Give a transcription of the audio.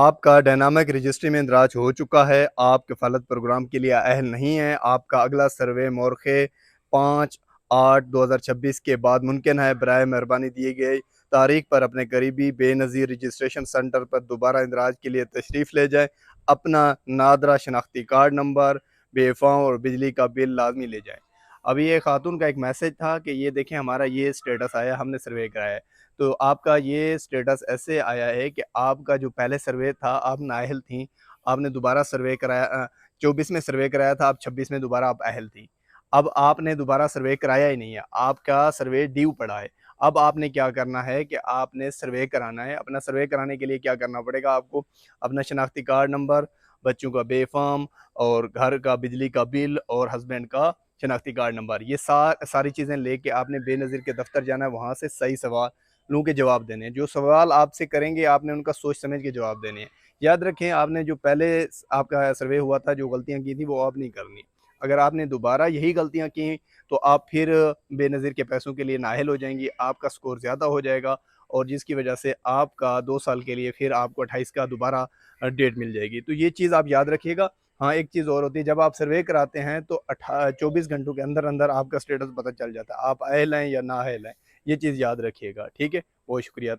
आपका dynamic registry में इंदराज हो चुका है। आप कफ़ालत प्रोग्राम के लिए अहल नहीं हैं। आपका अगला सर्वे मौरखे 5/8/2026 के बाद मुमकिन है। बराए मेहरबानी दी गई तारीख पर अपने करीबी बेनज़ीर रजिस्ट्रेशन सेंटर पर दोबारा इंदराज के लिए तशरीफ़ ले जाएँ। अपना नादरा शनाख्ती कार्ड नंबर, बेफाम और बिजली का बिल लाजमी ले जाएँ। अभी ये खातून का एक मैसेज था कि ये देखें हमारा ये स्टेटस आया, हमने सर्वे कराया है। तो आपका ये स्टेटस ऐसे आया है कि आपका जो पहले सर्वे था आप नाअहल थीं, आपने दोबारा सर्वे कराया 24 में सर्वे कराया था, आप 26 में दोबारा आप अहल थीं। अब आपने दोबारा सर्वे कराया ही नहीं है, आपका सर्वे ड्यू पड़ा है। अब आपने क्या करना है कि आपने सर्वे कराना है। अपना सर्वे कराने के लिए क्या करना पड़ेगा आपको, अपना शनाख्ती कार्ड नंबर, बच्चों का बेफ़ार्म और घर का बिजली का बिल और हस्बैंड का शनाख्ती कार्ड नंबर, ये सारी चीज़ें लेके आपने बेनज़ीर के दफ्तर जाना है। वहाँ से सही सवाल लोगों के जवाब देने हैं। जो सवाल आपसे करेंगे आपने उनका सोच समझ के जवाब देने हैं। याद रखें आपने जो पहले आपका सर्वे हुआ था, जो गलतियाँ की थी वो अब नहीं करनी। अगर आपने दोबारा यही गलतियाँ की तो आप फिर बेनज़ीर के पैसों के लिए नाअहल हो जाएंगी, आपका स्कोर ज़्यादा हो जाएगा और जिसकी वजह से आपका 2 साल के लिए फिर आपको 28 का दोबारा डेट मिल जाएगी। तो ये चीज़ आप याद रखिएगा। हाँ, एक चीज़ और होती है, जब आप सर्वे कराते हैं तो 24 घंटों के अंदर अंदर आपका स्टेटस पता चल जाता है, आप अहल हैं या नाअहल हैं। ये चीज़ याद रखिएगा, ठीक है? बहुत शुक्रिया।